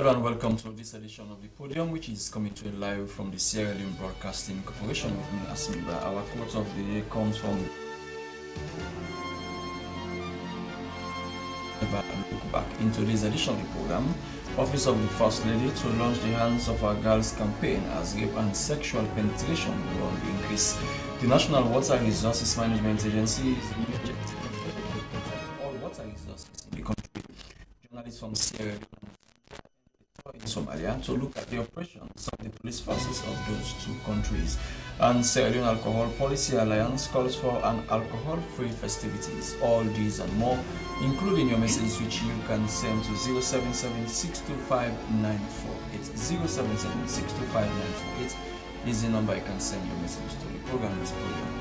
Hello and welcome to this edition of the Podium, which is coming to you live from the Sierra Leone Broadcasting Corporation with me, Asimba. Our quote of the day comes from Never Look Back. In today's edition of the program, Office of the First Lady to launch the Hands of Our Girls campaign as rape and sexual penetration will on the increase. The National Water Resources Management Agency is all water resources in the country. Journalists from Sierra Leone in Somalia to look at the operations of the police forces of those two countries. And Sierra Leone Alcohol Policy Alliance calls for an alcohol-free festivities. All these and more, including your messages, which you can send to 077-625-948. 077-625-948 is the number you can send your messages to. The program is Podium.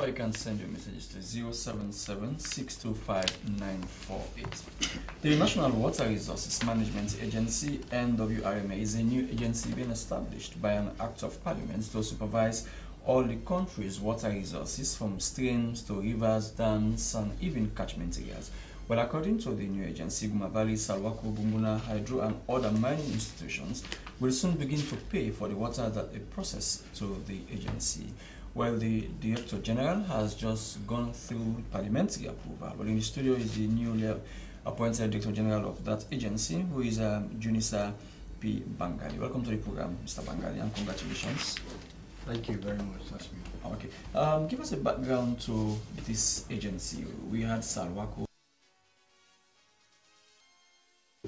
You can send your messages to 077-625-948. The National Water Resources Management Agency, NWRMA, is a new agency being established by an Act of Parliament to supervise all the country's water resources, from streams to rivers, dams, and even catchment areas. Well, according to the new agency, Guma Valley, Salwako, Bumbuna, Hydro, and other mining institutions will soon begin to pay for the water that they process to the agency. Well, the Director General has just gone through parliamentary approval. Well, in the studio is the newly appointed Director General of that agency, who is Junisa P. Bangali. Welcome to the program, Mr. Bangali, and congratulations. Thank you very much, Asmi. Okay. Give us a background to this agency. We had Salwako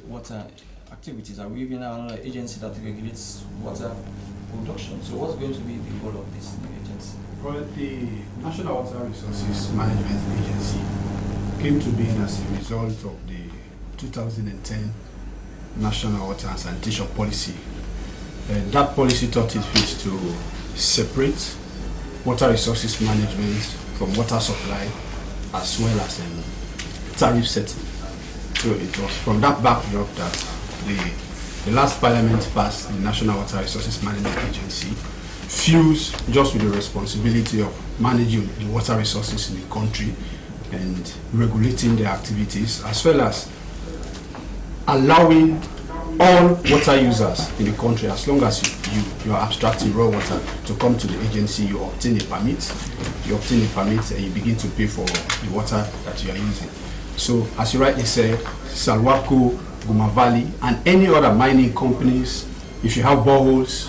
water activities. Are we even another agency that regulates water production? So what's going to be the role of this new agency? Well, the National Water Resources Management Agency came to being as a result of the 2010 National Water and Sanitation Policy. And that policy thought it fit to separate water resources management from water supply as well as tariff setting. So it was from that backdrop that the last parliament passed the National Water Resources Management Agency, fused just with the responsibility of managing the water resources in the country and regulating their activities, as well as allowing all water users in the country, as long as you are abstracting raw water, to come to the agency. You obtain a permit, and you begin to pay for the water that you are using. So, as you rightly said, Salwako, Guma Valley, and any other mining companies, if you have boreholes,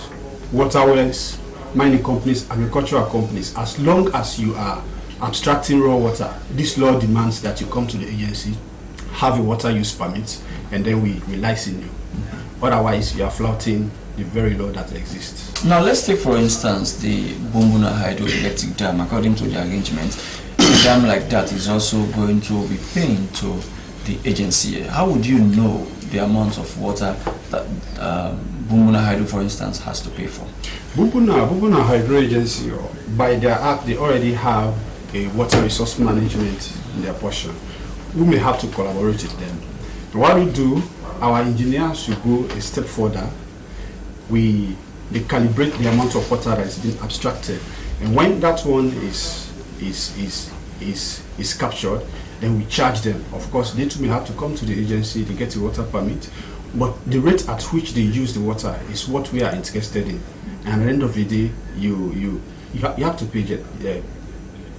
water wells, mining companies, agricultural companies, as long as you are abstracting raw water, this law demands that you come to the agency, have a water use permit, and then we license you. Otherwise, you are flouting the very law that exists. Now, let's take, for instance, the Bumbuna hydroelectric dam. According to the arrangement, a dam like that is also going to be paying to the agency. How would you know the amount of water that Bumbuna Hydro, for instance, has to pay for? Bumbuna Hydro Agency, by their act, they already have a water resource management in their portion. We may have to collaborate with them. What we do, our engineers will go a step further. They calibrate the amount of water that is being abstracted, and when that one is captured, then we charge them. Of course, they too may have to come to the agency to get a water permit, but the rate at which they use the water is what we are interested in. And at the end of the day, you have to pay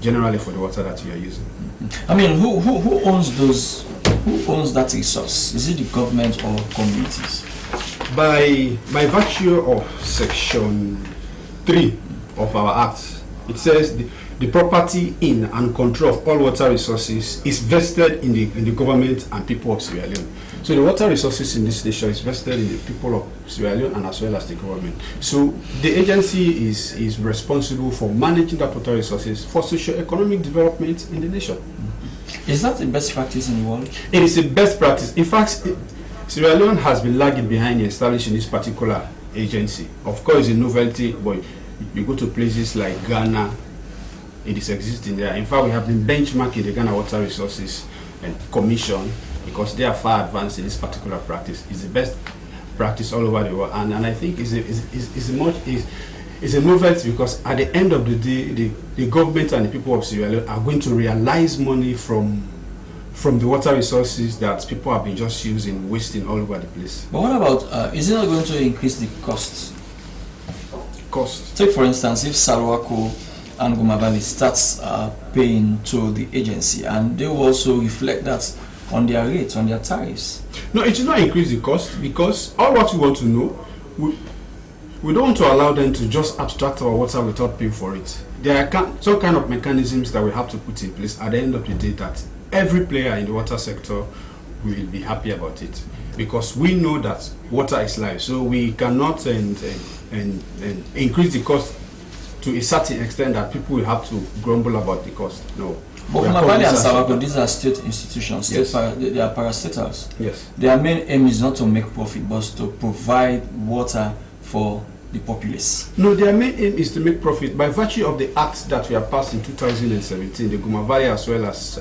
generally for the water that you are using. I mean, who owns those? Who owns that resource? Is it the government or communities? By virtue of Section 3 of our Act, it says the property in and control of all water resources is vested in the government and people of Sierra Leone. So the water resources in this nation is vested in the people of Sierra Leone and as well as the government. So the agency is responsible for managing that water resources for socio-economic development in the nation. Is that the best practice in the world? It is the best practice. In fact, Sierra Leone has been lagging behind in establishing this particular agency. Of course, it's a novelty, but you go to places like Ghana, it is existing there. In fact, we have been benchmarking the Ghana Water Resources and Commission because they are far advanced in this particular practice. It's the best practice all over the world, and I think it's a novelty because at the end of the day, the government and the people of Sierra Leone are going to realize money from the water resources that people have been just using, wasting all over the place. But what about, is it not going to increase the costs? Cost. Take for instance, if Salwako and Goma Valley starts paying to the agency, and they will also reflect that on their rates, on their tariffs. No, it will not increase the cost because all what we want to know, we don't want to allow them to just abstract our water without paying for it. There are some kind of mechanisms that we have to put in place at the end of the day that every player in the water sector will be happy about it, because we know that water is life, so we cannot and increase the cost to a certain extent that people will have to grumble about the cost. No. But Mavali and Salwako, these are state institutions. Yes. They are parastatals. Yes. Their main aim is not to make profit, but to provide water for the populace. No, their main aim is to make profit by virtue of the acts that we have passed in 2017. The Goma Valley as well as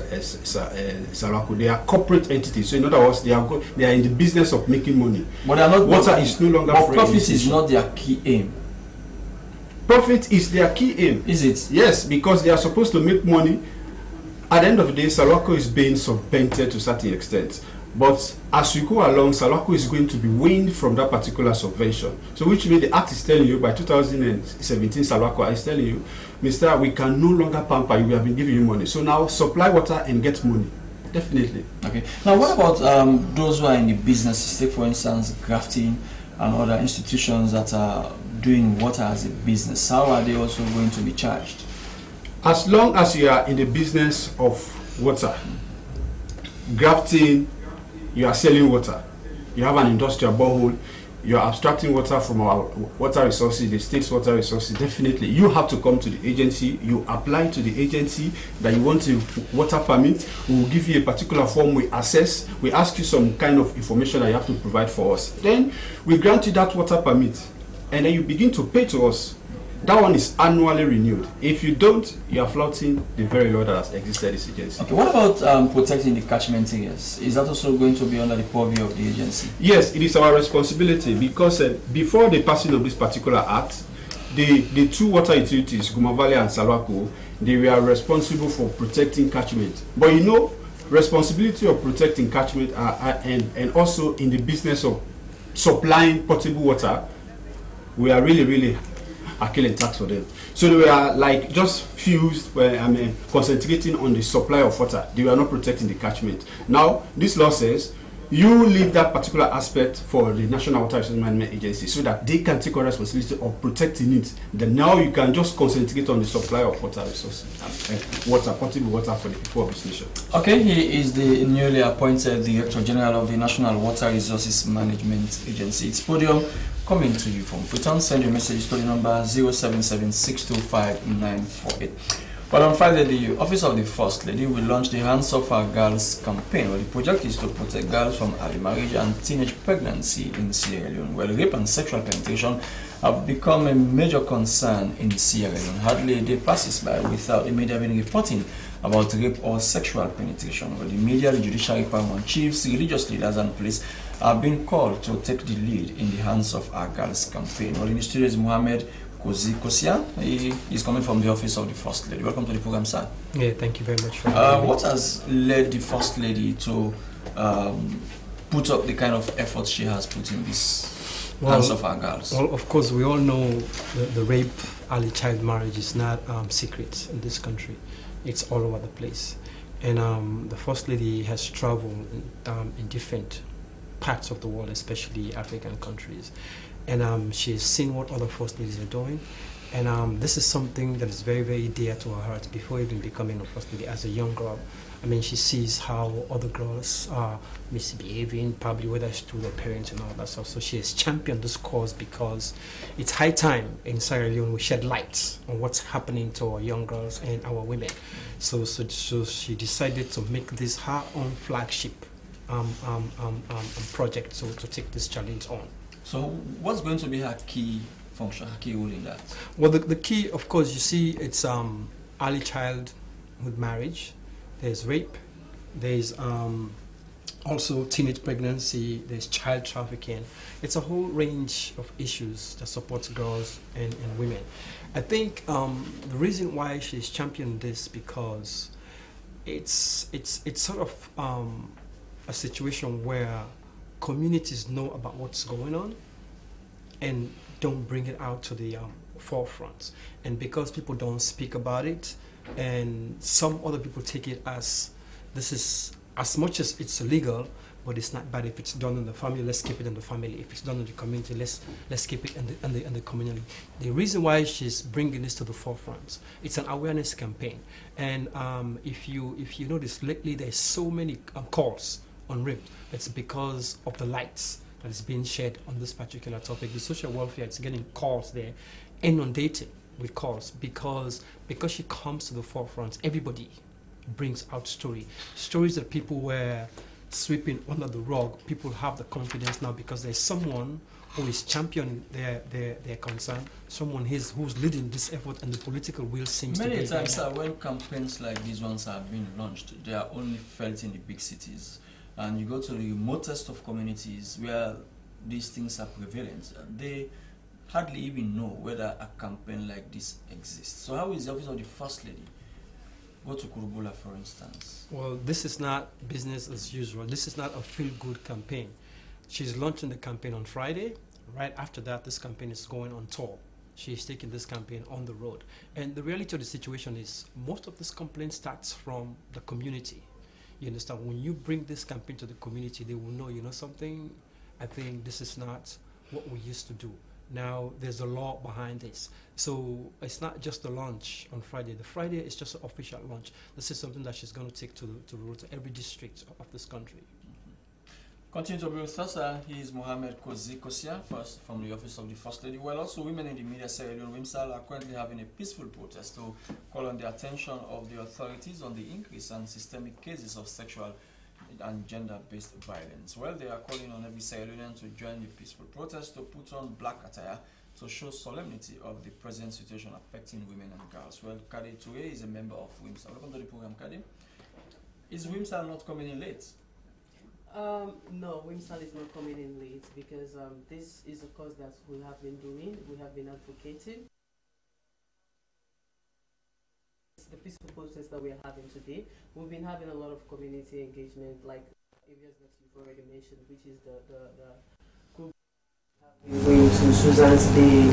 Salwako, they are corporate entities. So in other words, they are in the business of making money. But they are not. Water is no longer. But profit is not their key aim. Profit is their key aim. Is it? Yes, because they are supposed to make money. At the end of the day, Salwako is being subvented to a certain extent. But as we go along, Salwako is going to be weaned from that particular subvention. So which means the act is telling you by 2017, Salwako is telling you, Mr. We can no longer pamper you, we have been giving you money. So now supply water and get money. Definitely. Okay. Now what about those who are in the business, take for instance grafting and other institutions that are doing water as a business? How are they also going to be charged? As long as you are in the business of water, grafting, you are selling water, you have an industrial borehole, you are abstracting water from our water resources, the state's water resources, definitely you have to come to the agency. You apply to the agency that you want a water permit. We will give you a particular form, we assess, we ask you some kind of information that you have to provide for us. Then we grant you that water permit, and then you begin to pay to us. That one is annually renewed. If you don't, you are flouting the very law that has existed in this agency. Okay, what about protecting the catchment areas? Is that also going to be under the purview of the agency? Yes, it is our responsibility because before the passing of this particular act, the two water utilities, Goma Valley and Salwako, they were responsible for protecting catchment. But you know, responsibility of protecting catchment and also in the business of supplying potable water, we are really are killing tax for them. So they were like just fused, concentrating on the supply of water. They were not protecting the catchment. Now, this law says you leave that particular aspect for the National Water Resources Management Agency so that they can take on responsibility of protecting it. Then now you can just concentrate on the supply of water resources, water, potable water for the people of this nation. Okay, he is the newly appointed Director General of the National Water Resources Management Agency. It's Podium coming to you from Freetown. Send your message to the number 077-625-948. Well, on Friday, the Office of the First Lady will launch the Hands Off Our Girls campaign, where the project is to protect girls from early marriage and teenage pregnancy in Sierra Leone. Well, rape and sexual penetration have become a major concern in Sierra Leone. Hardly a day passes by without the media being reporting about rape or sexual penetration. Well, the media, the judiciary, paramount chiefs, religious leaders and police are being called to take the lead in the Hands Off Our Girls campaign. Well, in the studio is Mohammed Kosia. He is coming from the Office of the First Lady. Welcome to the program, sir. Yeah, thank you very much for having me. What has led the First Lady to put up the kind of effort she has put in this Hands Off Our Girls? Well, of course, we all know the rape, early child marriage is not secret in this country. It's all over the place. And the First Lady has traveled in different parts of the world, especially African countries. and she's seen what other first ladies are doing. And this is something that is very, very dear to her heart before even becoming a first lady as a young girl. I mean, she sees how other girls are misbehaving, probably whether it's through their parents and all that stuff. So she has championed this cause because it's high time in Sierra Leone we shed light on what's happening to our young girls and our women. So she decided to make this her own flagship project, so to take this challenge on. So what's going to be her key function, her key role in that? Well, the key, of course, you see, it's early childhood marriage. There's rape. There's also teenage pregnancy. There's child trafficking. It's a whole range of issues that supports girls and women. I think the reason why she's championed this because it's sort of a situation where communities know about what's going on and don't bring it out to the forefront. And because people don't speak about it, and some other people take it as this is, as much as it's illegal, but it's not bad if it's done in the family, let's keep it in the family. If it's done in the community, let's keep it in the community. The reason why she's bringing this to the forefront, it's an awareness campaign. And if you notice lately, there's so many calls on rape. It's because of the lights that is being shed on this particular topic. The social welfare is getting calls there, inundated with calls because she comes to the forefront. Everybody brings out stories that people were sweeping under the rug. People have the confidence now because there's someone who is championing their concern, someone who's leading this effort, and the political will seems to be. Many times, when campaigns like these ones have been launched, they are only felt in the big cities. And you go to the remotest of communities where these things are prevalent, they hardly even know whether a campaign like this exists. So how is the office of the First Lady go to Kurubula, for instance? Well, this is not business as usual. This is not a feel-good campaign. She's launching the campaign on Friday. Right after that, this campaign is going on tour. She's taking this campaign on the road. And the reality of the situation is most of this complaint starts from the community. You understand? When you bring this campaign to the community, they will know, you know something, I think this is not what we used to do. Now, there's a law behind this. So it's not just the launch on Friday. The Friday is just an official launch. This is something that she's going to take to every district of this country. Continue to be with us. He is Mohamed Kozi Kosia, first from the office of the First Lady. Well, also women in the media, Sierra Leone, WIMSAL, are currently having a peaceful protest to call on the attention of the authorities on the increase and systemic cases of sexual and gender-based violence. Well, they are calling on every Sierra Leonean to join the peaceful protest to put on black attire to show solemnity of the present situation affecting women and girls. Well, Kadi Toure is a member of WIMSAL. Welcome to the program, Kadi. Is WIMSAL not coming in late? No, WIMSAL is not coming in late because this is a cause that we have been doing, we have been advocating. The peaceful protest that we are having today, we've been having a lot of community engagement, like areas that you've already mentioned, which is the group going to Susan's Day,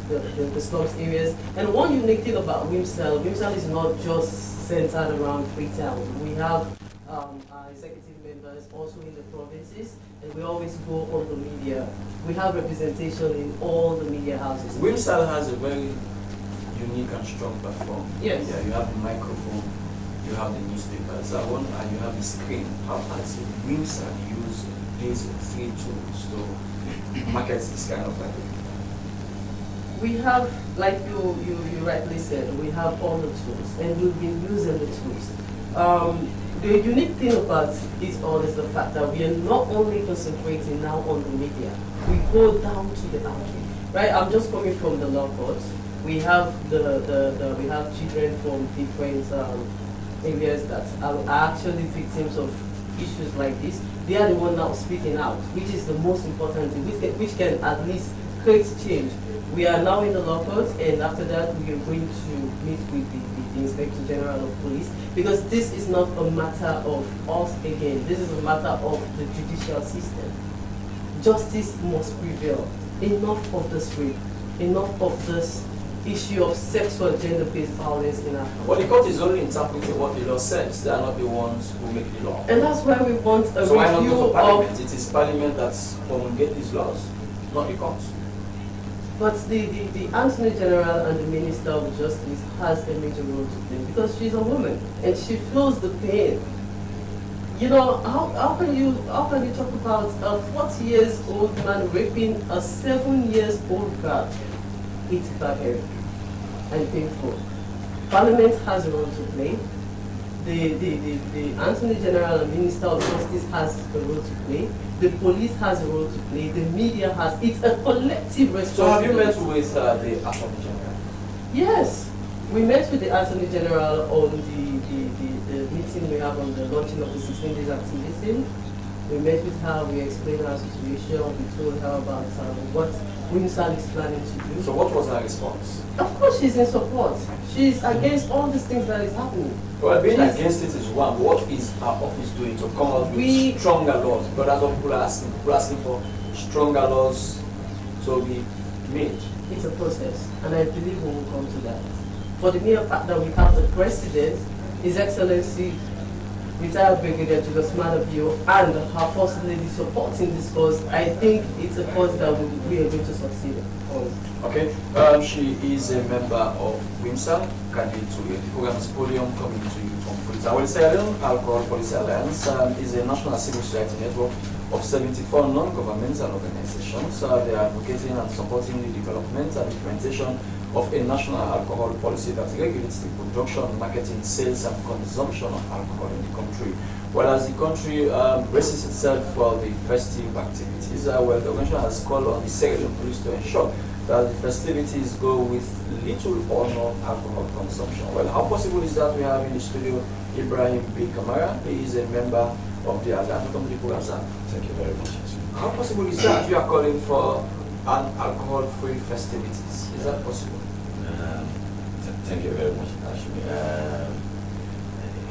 the slums areas. And one unique thing about WIMSAL is not just centered around Freetown. We have our executive members also in the provinces, and we always go on the media. We have representation in all the media houses. WIMSAL has a very unique and strong platform. Yes. Yeah, you have the microphone, you have the newspapers, and you have the screen. How has WIMSAL use these three tools to market this kind of like? We have, like you rightly said, we have all the tools, and we've been using the tools. The unique thing about it all is the fact that we are not only concentrating now on the media, we go down to the outreach. Right? I'm just coming from the law courts. We have we have children from different areas that are actually victims of issues like this. They are the ones now speaking out, which is the most important thing, which can at least create change. We are now in the law courts, and after that we are going to meet with the Inspector General of Police, because this is not a matter of us again. This is a matter of the judicial system. Justice must prevail. Enough of this rape. Enough of this issue of sexual gender-based violence in our country. Well, the court is only interpreting what the law says. They are not the ones who make the law. And that's why we want a So why not review go to Parliament? of... It is Parliament that promulgates these laws, not the courts. But the Attorney General and the Minister of Justice has a major role to play because she's a woman and she feels the pain. You know, how can you talk about a 40-year-old man raping a 7-year-old girl? It's barbaric and painful. Parliament has a role to play. The Attorney General and Minister of Justice has a role to play. The police has a role to play. The media has. It's a collective responsibility. So have you met with the Attorney General? Yes, we met with the Attorney General on the meeting we have on the launching of the 16 days activity. We met with her, we explained our situation, we told her about what WIMSAL is planning to do. So what was her response? Of course she's in support. She's against all these things that is happening. Well, being against it is one. What is our office doing to come out with stronger laws? But that's what people are asking. People are asking for stronger laws to be made. It's a process, and I believe we will come to that. For the mere fact that we have the President, His Excellency, retired Brigadier Julius Malabio, and her First Lady supporting this cause, I think it's a cause that we are going to succeed on. Okay, she is a member of WIMSAL, candidate to the program's Podium, coming to you from Fulton. Well, Sierra Leone Alcohol Policy Alliance is a national civil society network of 74 non-governmental organizations. They are advocating and supporting the development and implementation of a national alcohol policy that regulates the production, marketing, sales, and consumption of alcohol in the country. Well, as the country braces itself for the festive activities, well, the organization has called on the Sierra Leone police to ensure that the festivities go with little or no alcohol consumption. Well, how possible is that? We have in the studio Ibrahim B. Kamara. He is a member of the Alliance Company Program. Thank you very much. How possible is that? You are calling for an alcohol-free festivities. Is that possible? Thank you very much, Ashmi.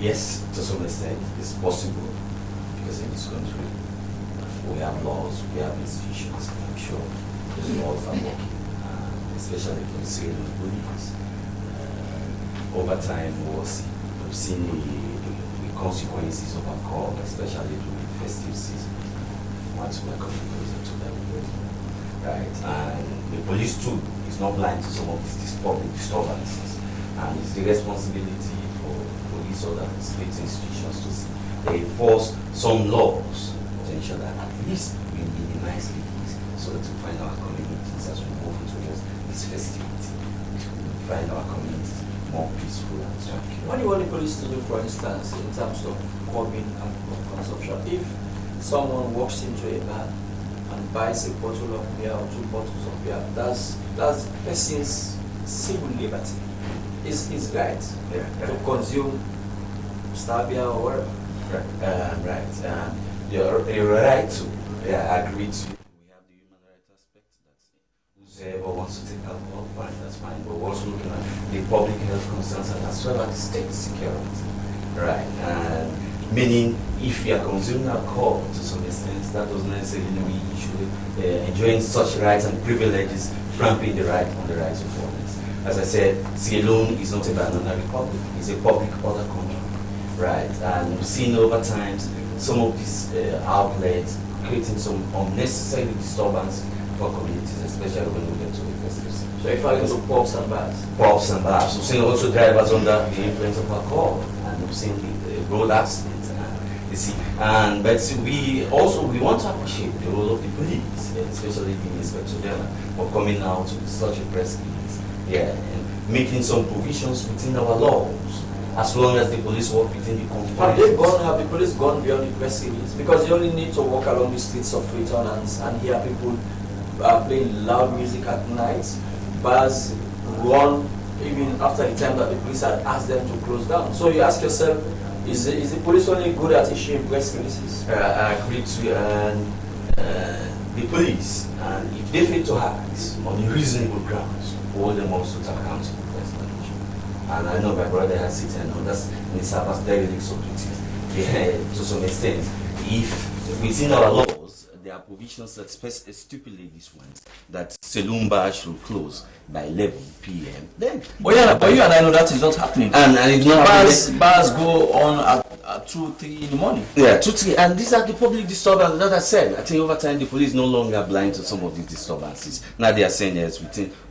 Yes, to some extent, it's possible because in this country we have laws, we have institutions. I'm sure those laws are working, especially for the Sierra Leone police. Over time, we've seen the consequences of alcohol, especially during the festive season. Once we are coming closer to that, right? And the police too is not blind to some of these public disturbances. And it's the responsibility for police or the state institutions to enforce some laws to ensure that at least we minimize the risk so that we find our communities as we move towards this festivity. We find our communities more peaceful and secure. What do you want the police to do, for instance, in terms of curbing alcohol consumption? If someone walks into a bar and buys a bottle of beer or 2 bottles of beer, that's the person's civil liberty. Is right to consume star beer or whatever. Right. You're right to. I agree to. We have the human rights aspect. That's whoever wants to take alcohol, fine, that's fine. But we're also looking at the public health concerns and as well as the state security. Right. And meaning, if you are consuming alcohol to some extent, that doesn't necessarily mean you should enjoying such rights and privileges, trampling the right on the rights of others. As I said, Sierra Leone is not a banana republic, it's a public order country, right? And we've seen over time some of these outlets creating some unnecessary disturbance for communities, especially when we get to the festive season. So if I go to pubs and bars? Pubs and bars. We've seen also drivers under the influence of alcohol, and we've seen the road accidents, you see. But we want to appreciate the role of the police, especially the Inspector General, for coming out with such a press release. And making some provisions within our laws, as long as the police work within the confines. Have the police gone beyond the press release? Because you only need to walk along the streets of Freetown and hear people playing loud music at night. Bars run even after the time that the police had asked them to close down. So you ask yourself, is the police only good at issuing press releases? I agree to the police, and if they fail to act on reasonable grounds, hold them also to account for the explanation. And I know my brother has it and others in his past derelict of duties. To some extent, if within our laws there are provisions that stipulate this one, that saloon bars should close by 11 p.m. Then, but you and I know that is not happening. And it's not happening. Bars go on at 2, 3 in the morning. Yeah, 2, 3, and these are the public disturbances that I said. I think over time the police no longer blind to some of these disturbances. Now they are saying yes,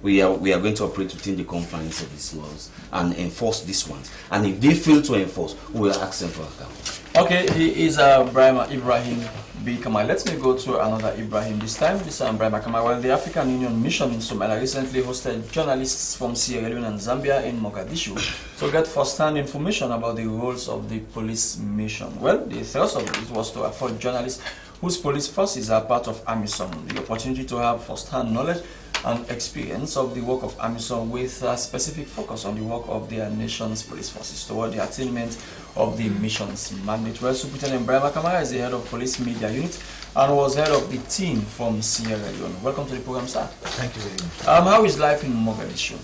we are going to operate within the confines of these laws and enforce these ones. And if they fail to enforce, we will ask them for account. Okay, he is Ibrahim B. Kamal. Let me go to another Ibrahim. This time, this is Ibrahim Kamal. Well, the African Union Mission in Somalia recently hosted journalists from Sierra Leone and Zambia in Mogadishu to get first-hand information about the roles of the police mission. Well, the thrust of it was to afford journalists whose police forces are part of AMISOM the opportunity to have first-hand knowledge and experience of the work of AMISOM with a specific focus on the work of their nation's police forces toward the attainment of the mission's mandate. Well, Superintendent Ibrahim Kamara is the head of police media unit and was head of the team from Sierra Leone. Welcome to the program, sir. Thank you very much. How is life in Mogadishu?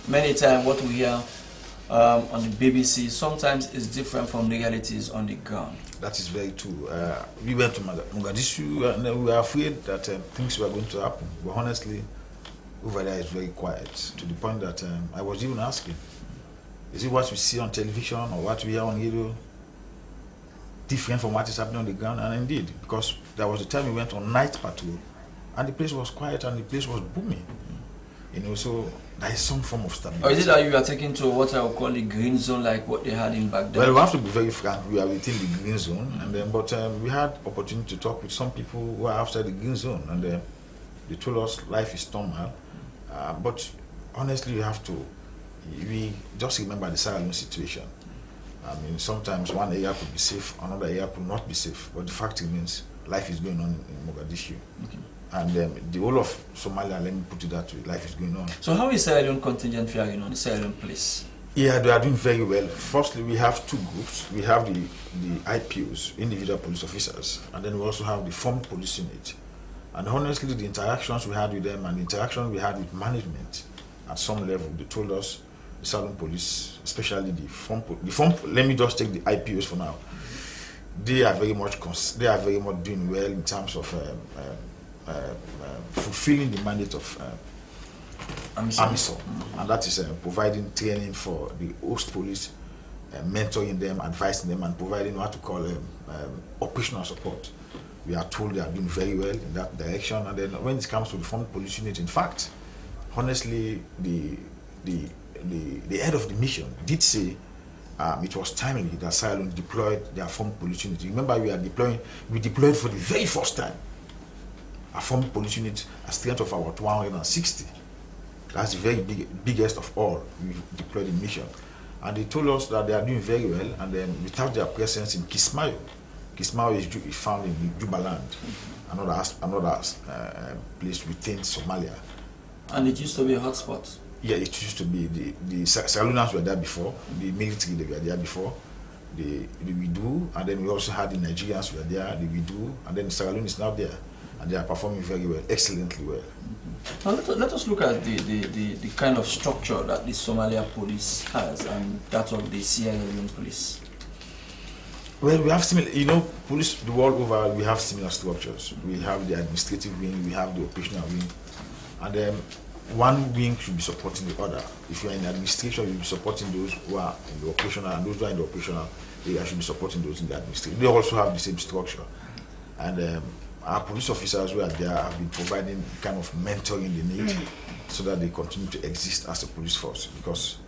Many times what we hear on the BBC sometimes is different from the realities on the ground. That is very true. We went to Mogadishu and we were afraid that things were going to happen. But honestly, over there is very quiet, to the point that I was even asking, is it what we see on television or what we hear on radio different from what is happening on the ground? And indeed, because there was a time we went on night patrol and the place was quiet and the place was booming. You know, so there is some form of stability. Or is it that you are taking to what I would call the green zone, like what they had in back then? Well, we have to be very frank. We are within the green zone, and then but we had opportunity to talk with some people who are outside the green zone, and they told us life is normal. But honestly, we just remember the Sierra Leone situation. I mean, sometimes one area could be safe, another area could not be safe. But the fact remains, life is going on in Mogadishu. Okay. And the whole of Somalia, let me put it that way, life is going on. So how is Sierra Leone contingent faring on the Sierra Leone police? Yeah, they are doing very well. Firstly, we have two groups. We have the IPOs, individual police officers, and then we also have the formed police unit. And honestly, the interactions we had with them and the interaction we had with management at some level, they told us the Sierra Leone police, especially the formed, let me just take the IPOs for now. They are very much doing well in terms of fulfilling the mandate of AMISOM, and that is providing training for the host police, mentoring them, advising them, and providing what to call operational support. We are told they are doing very well in that direction. And then when it comes to the formed police unit, in fact, honestly, the head of the mission did say it was timely that Sierra Leone deployed their formed police unit. Remember, we deployed for the very first time a formed police unit, a strength of about 160. That's the very biggest of all we deployed in mission. And they told us that they are doing very well, and then without their presence in Kismayo is found in Jubaland, another place within Somalia. And it used to be a hotspot. Yeah, it used to be. The Sierra Leoneans were there before, the military, they were there before, the Widu, and then we also had the Nigerians were there, the Widu, and then Sierra Leone is now there, and they are performing very well, excellently well. Now let us look at the kind of structure that the Somalia police has and that of the Sierra Leone police. Well, we have similar, police the world over, we have similar structures. We have the administrative wing, we have the operational wing, and one wing should be supporting the other. If you are in administration, you'll be supporting those who are in the operational, and those who are in the operational, they should be supporting those in the administration. They also have the same structure. And our police officers who are there have been providing kind of mentoring they need so that they continue to exist as a police force, because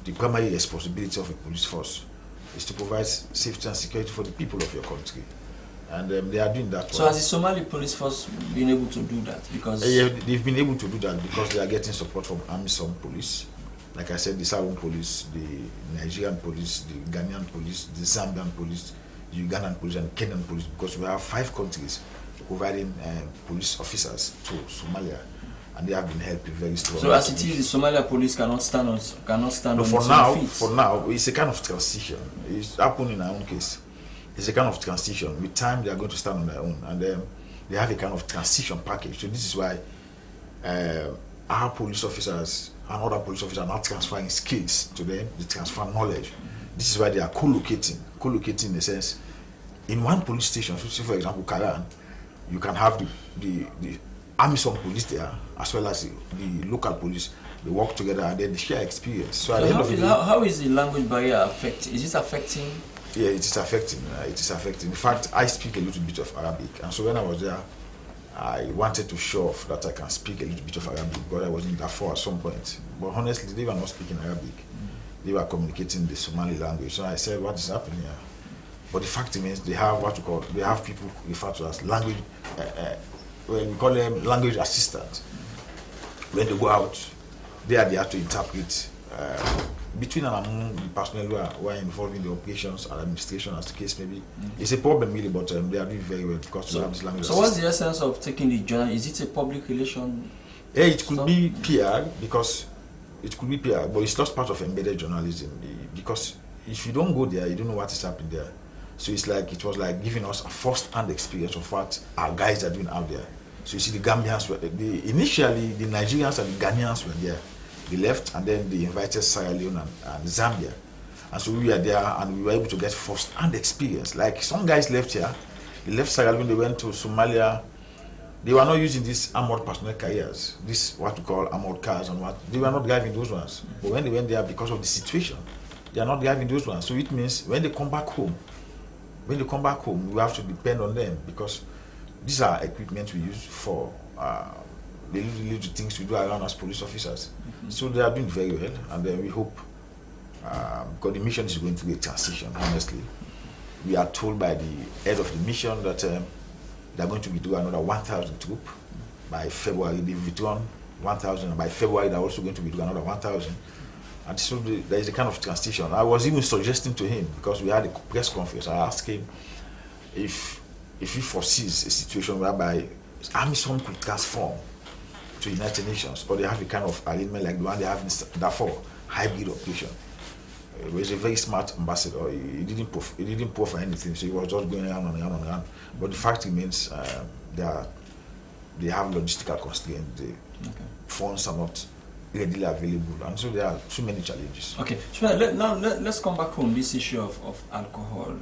the primary responsibility of a police force is to provide safety and security for the people of your country, and they are doing that. So has the Somali police force been able to do that? Because they've been able to do that because they are getting support from AMISOM police, like I said, the Sierra Leone police, the Nigerian police, the Ghanaian police, the Zambian police, the Ugandan police, and Kenyan police, because we have 5 countries providing police officers to Somalia, and they have been helping very strongly. So as it is, the Somalia police cannot stand on feet. For now, it's a kind of transition. It's happened in our own case. It's a kind of transition. With time, they are going to stand on their own, and they have a kind of transition package. So this is why our police officers and other police officers are not transferring skills to them. They transfer knowledge. This is why they are co-locating in the sense, in one police station, so for example, Karan, you can have the AMISOM police there as well as the local police. They work together and then they share experience. So, at the end of the day, how is the language barrier affecting? Is it affecting? Yeah, it is affecting. It is affecting. In fact, I speak a little bit of Arabic, and so when I was there, I wanted to show off that I can speak a little bit of Arabic, but I was in Darfur at some point. But honestly, they were not speaking Arabic. They were communicating the Somali language. So I said, what is happening here? But the fact remains, they have what you call, they have people referred to as language, well, we call them language assistants. When they go out, they are there to interpret between and among the personnel who are involved in the operations and administration, as the case may be. It's a problem really, but they are doing very well because we have this language. So what's the essence of taking the journal? Is it a public relation? Yeah, it could be PR, because it could be PR, but it's not part of embedded journalism, because if you don't go there, you don't know what is happening there. So it's like, it was like giving us a first-hand experience of what our guys are doing out there. So you see, the Gambians were, initially the Nigerians and the Ghanaians were there. They left, and then they invited Sierra Leone and Zambia. And so we were there, and we were able to get first-hand experience. Like some guys left here, they left Sierra Leone, they went to Somalia. They were not using these armored personnel carriers, this what we call armored cars and what. They were not driving those ones. But when they went there, because of the situation, they are not driving those ones. So it means when they come back home, we have to depend on them, because these are equipment we use for the little things we do around as police officers. So they are doing very well, and then we hope, because the mission is going to be a transition, honestly. We are told by the head of the mission that they are going to be doing another 1,000 troops by February. They've withdrawn 1,000, and by February they're also going to be doing another 1,000. And so there is a kind of transition. I was even suggesting to him, because we had a press conference, I asked him if he foresees a situation whereby AMISOM could transform to United Nations, or they have a kind of arrangement like the one they have in Darfur, hybrid operation. He was a very smart ambassador. He didn't pour for anything, so he was just going around and around and around. But the fact remains, they have logistical constraints. The funds are not readily available, and so there are too many challenges. Okay, so let's come back on this issue of alcohol.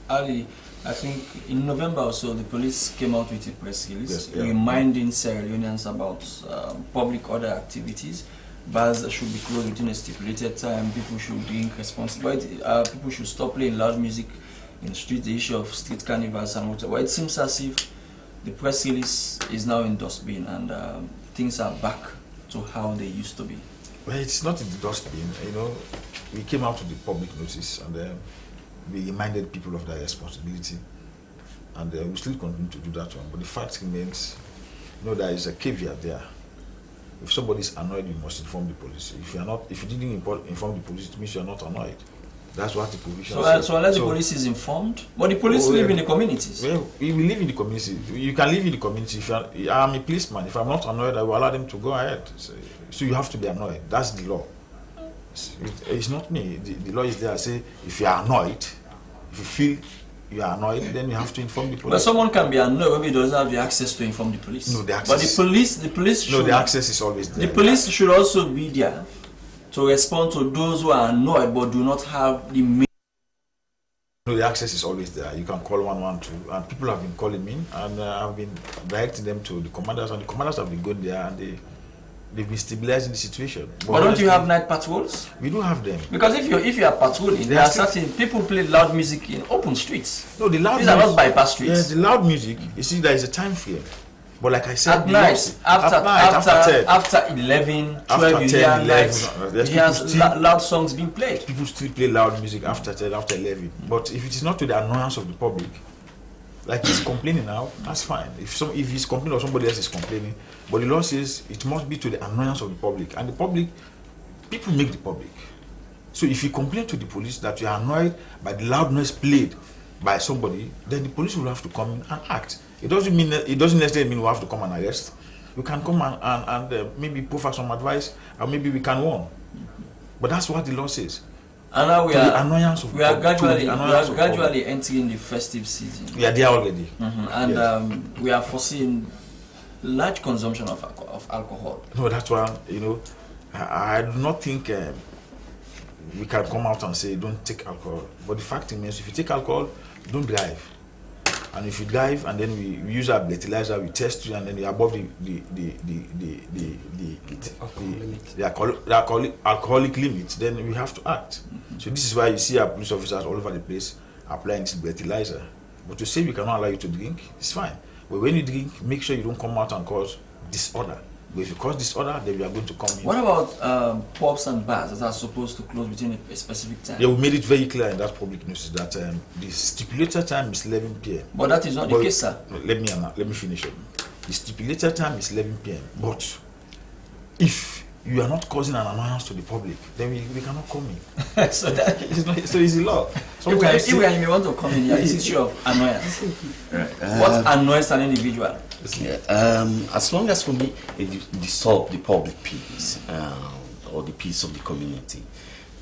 Ali, I think in November or so, the police came out with a press release reminding Sierra Leoneans about public order activities. Bars should be closed within a stipulated time. People should drink responsibly. People should stop playing loud music in the street. The issue of street carnivals and whatever. Well, it seems as if the press release is now in dustbin, and things are back to how they used to be. Well, it's not in the dustbin. You know, we came out with the public notice, and we reminded people of their responsibility, and we still continue to do that one. But the fact remains, you know, there is a caveat there. If somebody is annoyed, you must inform the police. If you didn't inform the police, it means you are not annoyed. That's what the provision says. So unless the police is informed, but the police live in the communities. Well, we live in the community. You can live in the community. I'm a policeman. If I'm not annoyed, I will allow them to go ahead. So you have to be annoyed. That's the law. It's not me. The law is there. I say, if you are annoyed, if you feel you are annoyed, then you have to inform the police. But someone can be annoyed, maybe doesn't have the access to inform the police. No, the access. But the police should. No, the access is always there. The police should also be there to respond to those who are annoyed but do not have the means. No, the access is always there. You can call 112, and people have been calling me, and I've been directing them to the commanders, and the commanders have been going there, and they've been stabilizing the situation. But don't you have night patrols? We do have them. Because if you are patrolling, there are certain people play loud music in open streets. No, the loud These are not bypass streets. Yes, the loud music. You see, there is a time frame. But like I said, at night, after 11, 12, you hear loud songs being played. People still play loud music after 10, after 11. But if it is not to the annoyance of the public, like he's complaining now, that's fine. If he's complaining or somebody else is complaining, but the law says it must be to the annoyance of the public. And the public, people make the public. So if you complain to the police that you are annoyed by the loud noise played by somebody, then the police will have to come in and act. It doesn't necessarily mean we have to come and arrest. We can come and maybe proffer some advice, or maybe we can warn. But that's what the law says. And now we are gradually entering the festive season. We are there already. And yes. We are foreseeing large consumption of alcohol. No, that's why, you know, I do not think we can come out and say don't take alcohol. But the fact remains, if you take alcohol, don't drive. And if you dive and then we use our fertilizer, we test you, and then you're above the alcoholic limit, then we have to act. So this is why you see our police officers all over the place applying this fertilizer. But to say we cannot allow you to drink, it's fine. But when you drink, make sure you don't come out and cause disorder. But if you cause disorder, then we are going to come in. What about pubs and bars that are supposed to close within a specific time? Yeah, we made it very clear in that public notice that the stipulated time is 11 p.m. But that is not the case, sir. Let me finish it. The stipulated time is 11 p.m. But if you are not causing an annoyance to the public, then we cannot come in. So that it's not so easy law. if we want to come in here, it's an issue of annoyance. Right. What annoys an individual? Yeah, as long as for me it dissolve the public peace or the peace of the community,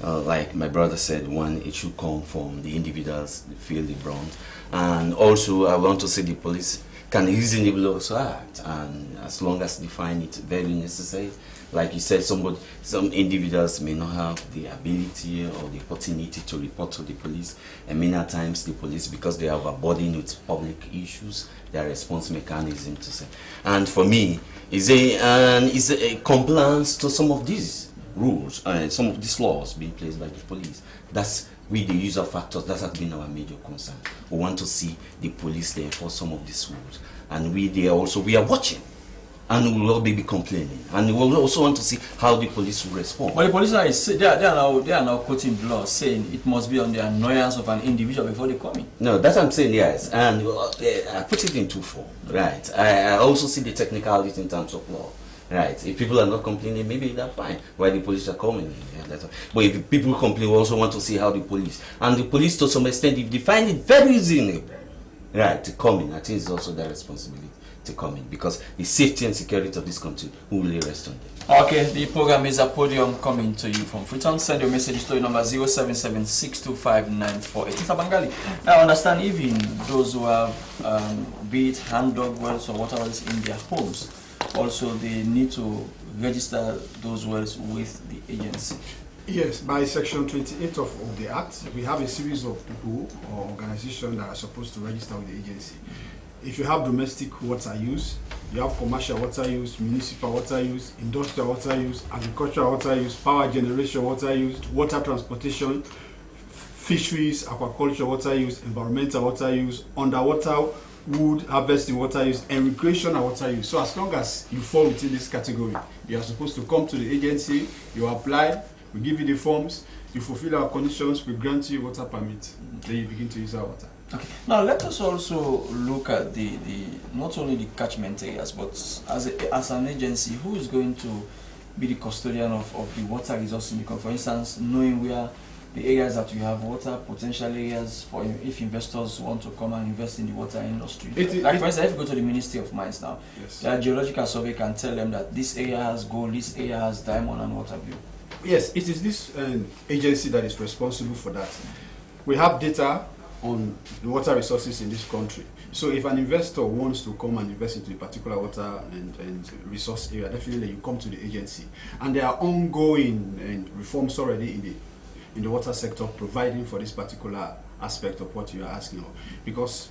like my brother said, one, it should come from the individuals that feel the brunt, and also I want to say the police can reasonably also act, and as long as they find it very necessary. Like you said, some individuals may not have the ability or the opportunity to report to the police, and many times the police, because they have a burden with public issues, their response mechanism to say. And for me, is a compliance to some of these rules and some of these laws being placed by the police. That's with the user factors. That has been our major concern. We want to see the police there enforce some of these rules, and we are watching. And we will all be complaining, and we will also want to see how the police will respond. But the police are now quoting the law, saying it must be on the annoyance of an individual before they come in. No, that's what I'm saying, yes. And I put it in two forms, right? I also see the technicality in terms of law, right? If people are not complaining, maybe that's fine. Why the police are coming in? Yeah, but if people complain, we also want to see how the police, and the police to some extent, if they find it very reasonable, right, to come in, I think it's also their responsibility to come in, because the safety and security of this country will really rest on them. Okay, the program is a Podium coming to you from Freetown. Send your message to number 077625948. Mr. Bangali, I understand even those who have be it hand dog wells or whatever is in their homes, also they need to register those wells with the agency. Yes, by Section 28 of the Act, we have a series of people or organizations that are supposed to register with the agency. If you have domestic water use, you have commercial water use, municipal water use, industrial water use, agricultural water use, power generation water use, water transportation, fisheries, aquaculture water use, environmental water use, underwater wood harvesting water use, and recreational water use. So as long as you fall within this category, you are supposed to come to the agency, you apply, we give you the forms, you fulfill our conditions, we grant you water permit, then you begin to use our water. Okay. Now let us also look at the not only the catchment areas, but as an agency, who is going to be the custodian of the water resource in the country? For instance, knowing where the areas that we have water, potential areas for if investors want to come and invest in the water industry. For instance, if you go to the Ministry of Mines now, yes, their geological survey can tell them that this area has gold, this area has diamond and what have you. Yes, it is this agency that is responsible for that. We have data on the water resources in this country. So if an investor wants to come and invest into a particular water and resource area, definitely you come to the agency. And there are ongoing reforms already in the water sector providing for this particular aspect of what you are asking of. Because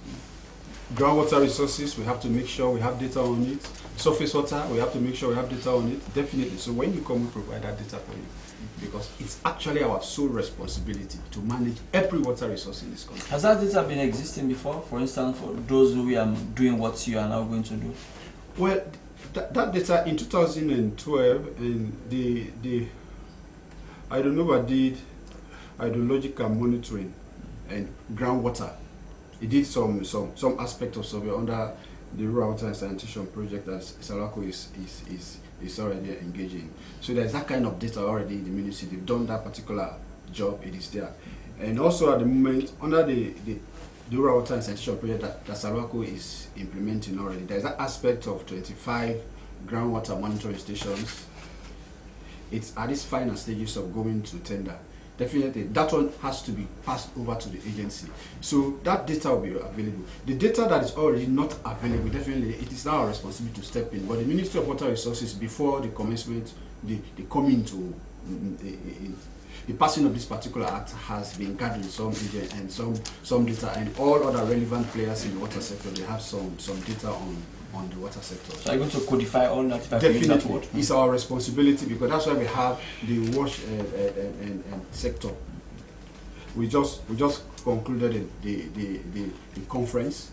groundwater resources, we have to make sure we have data on it. Surface water, we have to make sure we have data on it. Definitely. So when you come, we provide that data for you. Because it's actually our sole responsibility to manage every water resource in this country. Has that data been existing before? For instance, for those who are doing what you are now going to do? Well, that data in 2012, I don't know what did hydrological monitoring and groundwater. It did some aspect of survey under the Rural Water and Sanitation project that Salako is already engaging. So there's that kind of data already in the ministry. They've done that particular job, it is there. And also at the moment, under the Rural Water and Sanitation project that Salako is implementing already, there's that aspect of 25 groundwater monitoring stations. It's at its final stages of going to tender. Definitely, that one has to be passed over to the agency. So that data will be available. The data that is already not available, definitely, it is now our responsibility to step in. But the Ministry of Water Resources, before the commencement, they come into the passing of this particular act has been gathering some and some data, and all other relevant players in the water sector, they have some data on the water sector. So are you going to codify all that? Definitely, it's our responsibility, because that's why we have the wash and sector. We just concluded the conference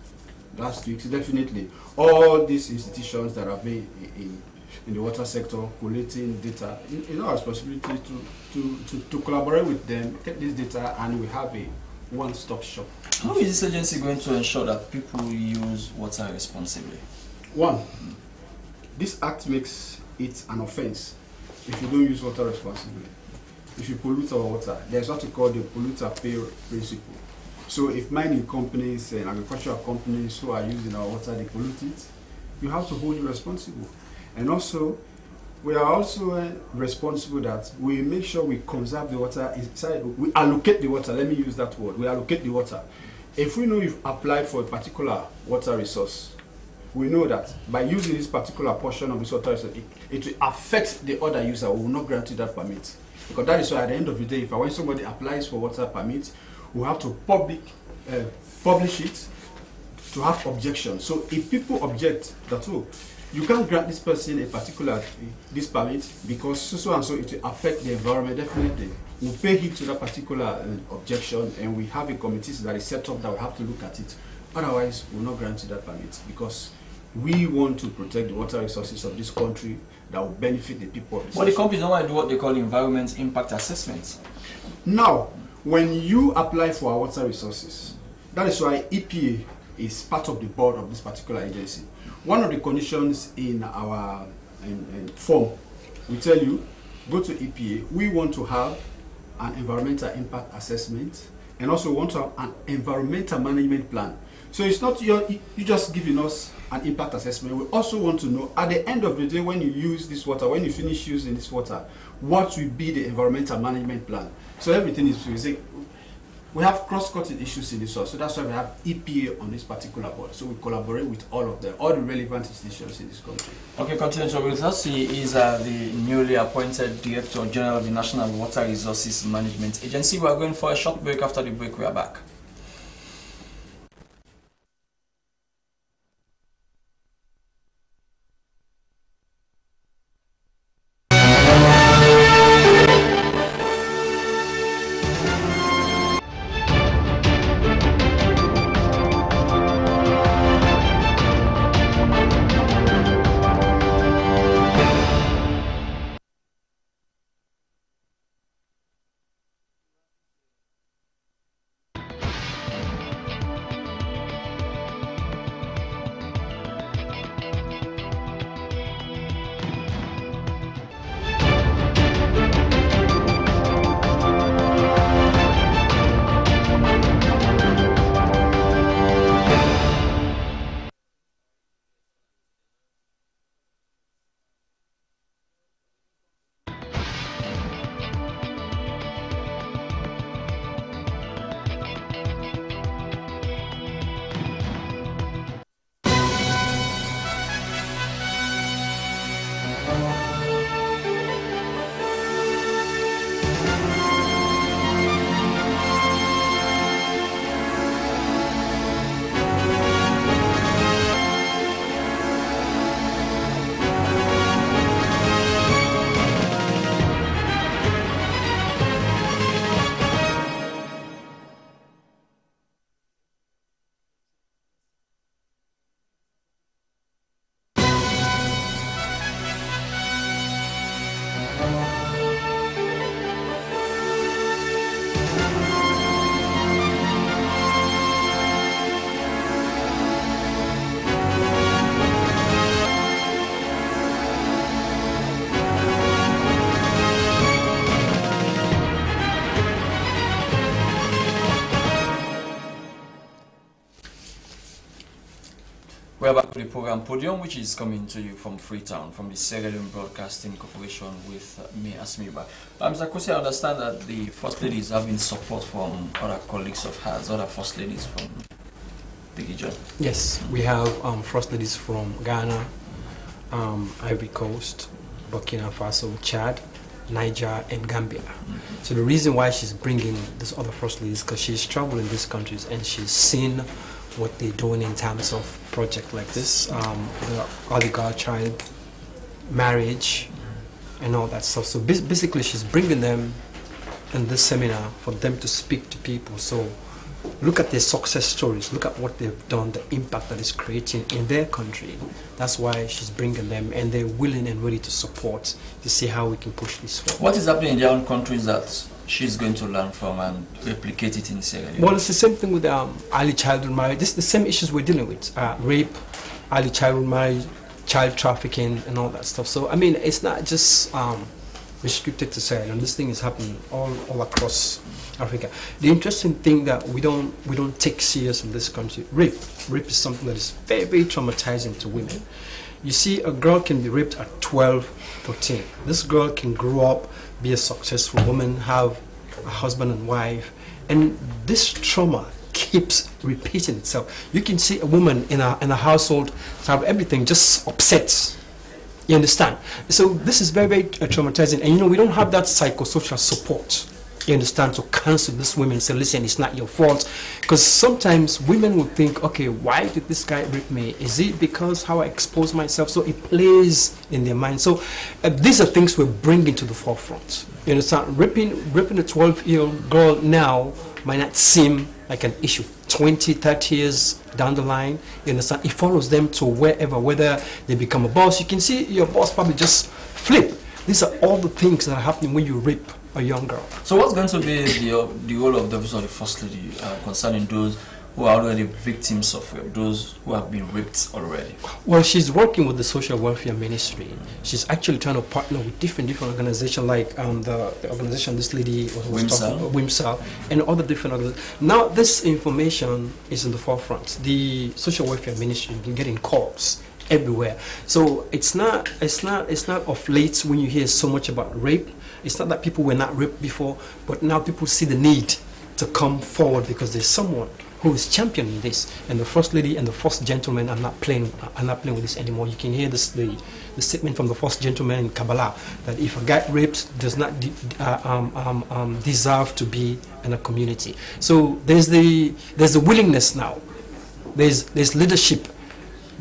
last week. So definitely, all these institutions that have been in the water sector collating data, it's our responsibility to collaborate with them, get this data, and we have a one-stop shop. How is this agency going to ensure that people use water responsibly? One, this act makes it an offense if you don't use water responsibly. If you pollute our water, there's what we call the polluter pay principle. So if mining companies and agricultural companies who are using our water, they pollute it, you have to hold you responsible. And also, we are also responsible that we make sure we conserve the water inside, we allocate the water, let me use that word, we allocate the water. If we know you've applied for a particular water resource, we know that by using this particular portion of this water resource, it will affect the other user, we will not grant you that permit. Because that is why at the end of the day, when somebody applies for water permit, we have to publish it to have objection. So if people object that, oh, you can't grant this person a particular this permit because so and so it will affect the environment, definitely we'll pay heed to that particular objection, and we have a committee that is set up that will have to look at it. Otherwise, we'll not grant you that permit, because we want to protect the water resources of this country that will benefit the people of this. But the companies don't want to do what they call environment impact assessments. Now, when you apply for our water resources, that is why EPA is part of the board of this particular agency. One of the conditions in our form, we tell you, go to EPA, we want to have an environmental impact assessment, and also want to have an environmental management plan. So it's not you just giving us an impact assessment. We also want to know at the end of the day, when you use this water, when you finish using this water, what will be the environmental management plan. So everything is physical. We have cross-cutting issues in this one, so that's why we have EPA on this particular board. So we collaborate with all of them, all the relevant institutions in this country. Okay, continue. So with us is the newly appointed Director General of the National Water Resources Management Agency. We are going for a short break. After the break, we are back. We are back to the program Podium, which is coming to you from Freetown, from the Sierra Leone Broadcasting Corporation with me, Asmiba. Mr. Kusi, I understand that the First Lady is having support from other colleagues of hers, other First Ladies from the region. Yes, we have First Ladies from Ghana, Ivory Coast, Burkina Faso, Chad, Niger, and Gambia. So the reason why she's bringing this other first lady is because she's traveled in these countries and she's seen what they're doing in terms of projects like this, the early girl child marriage and all that stuff. So basically she's bringing them in this seminar for them to speak to people. So look at their success stories, look at what they've done, the impact that it's creating in their country. That's why she's bringing them, and they're willing and ready to support to see how we can push this forward. What is happening in their own countries that she's going to learn from and replicate it in Sierra Leone? Well, it's the same thing with early childhood marriage. This is the same issues we're dealing with: rape, early childhood marriage, child trafficking, and all that stuff. So I mean, it's not just restricted to Sierra Leone. This thing is happening all across Africa. The interesting thing that we don't take serious in this country, rape is something that is very, very traumatizing to women. You see, a girl can be raped at 12, 13. This girl can grow up, be a successful woman, have a husband and wife, and this trauma keeps repeating itself. You can see a woman in a household have everything just upset. You understand? So this is very, very traumatizing, and you know, we don't have that psychosocial support. You understand, to counsel these women and say, listen, it's not your fault. Because sometimes women will think, okay, why did this guy rape me? Is it because how I expose myself? So it plays in their mind. So these are things we're bringing to the forefront. You understand? Raping a 12-year-old girl now might not seem like an issue. 20, 30 years down the line, you understand, it follows them to wherever, whether they become a boss. You can see your boss probably just flip. These are all the things that are happening when you rape a young girl. So what's going to be the role of the office of the First Lady concerning those who are already victims of rape, those who have been raped already? Well, she's working with the Social Welfare Ministry. She's actually trying to partner with different organizations, like the organization this lady was talking about, WIMSA, and other different organizations. Now, this information is in the forefront. The Social Welfare Ministry has been getting calls everywhere. So it's not of late when you hear so much about rape. It's not that people were not raped before, but now people see the need to come forward because there's someone who is championing this, and the First Lady and the First Gentleman are not playing with this anymore. You can hear this, the statement from the First Gentleman in Kabbalah that if a guy rapes, does not deserve to be in a community. So there's the willingness now. There's leadership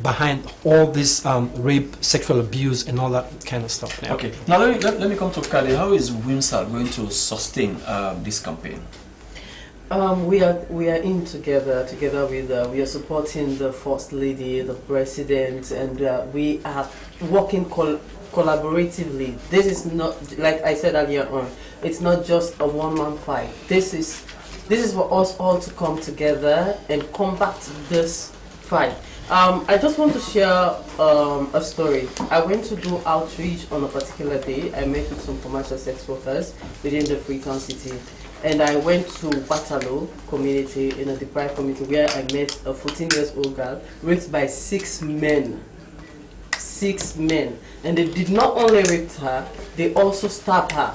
behind all this rape, sexual abuse, and all that kind of stuff now. Okay, now let me come to Kali. How is WIMSA going to sustain this campaign? We are in together with we are supporting the First Lady, the President, and we are working collaboratively. This is not, like I said earlier on, it's not just a one-man fight. This is for us all to come together and combat this fight. I just want to share a story. I went to do outreach on a particular day. I met with some commercial sex workers within the Freetown city. And I went to Batalo community, in a deprived community, where I met a 14-year-old girl raped by 6 men. 6 men. And they did not only rape her, they also stabbed her.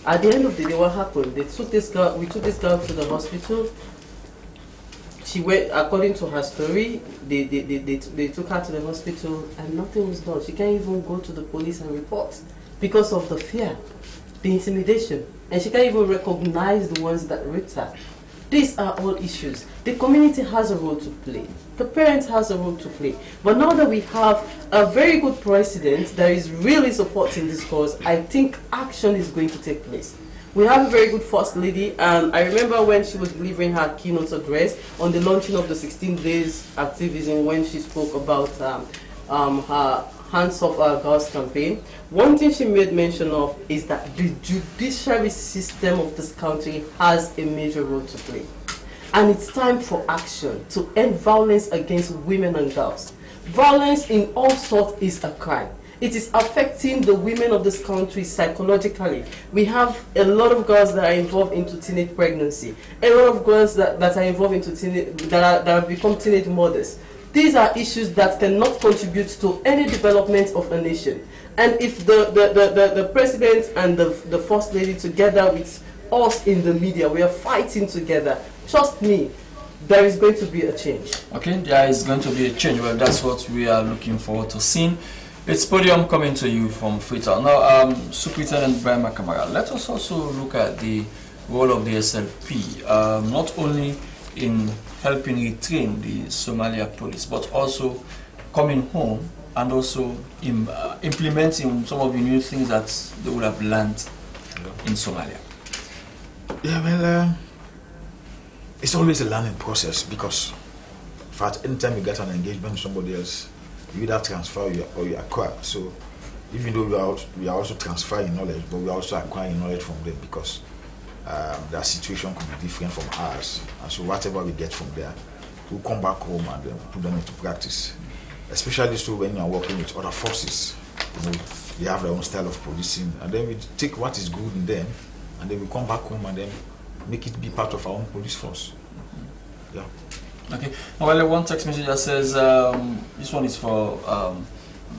At the end of the day, what happened? We took this girl to the hospital. She went, according to her story, they took her to the hospital and nothing was done. She can't even go to the police and report because of the fear, the intimidation. And she can't even recognize the ones that raped her. These are all issues. The community has a role to play. The parents has a role to play. But now that we have a very good president that is really supporting this cause, I think action is going to take place. We have a very good First Lady, and I remember when she was delivering her keynote address on the launching of the 16 days activism, when she spoke about her Hands Off Our Girls campaign. One thing she made mention of is that the judiciary system of this country has a major role to play. And it's time for action to end violence against women and girls. Violence in all sorts is a crime. It is affecting the women of this country psychologically. We have a lot of girls that are involved into teenage pregnancy. A lot of girls that are involved into that have become teenage mothers. These are issues that cannot contribute to any development of a nation. And if the president and the First Lady, together with us in the media, we are fighting together, trust me, there is going to be a change. Okay, there is going to be a change. Well, that's what we are looking forward to seeing. It's Podium coming to you from Freetown. Now, Superintendent Brian McCamara, let us also look at the role of the SLP, not only in helping retrain the Somalia police, but also coming home and also implementing some of the new things that they would have learned in Somalia. Yeah, well, it's always a learning process because, in fact, anytime you get an engagement with somebody else, you either transfer or you acquire. So, even though we are also transferring knowledge, but we are also acquiring knowledge from them because their situation could be different from ours. And so, whatever we get from there, we'll come back home and put them into practice. Especially so when you are working with other forces, they have their own style of policing, and then we take what is good in them, and then we come back home and then make it be part of our own police force. Yeah. Okay. Well, one text message that says, this one is for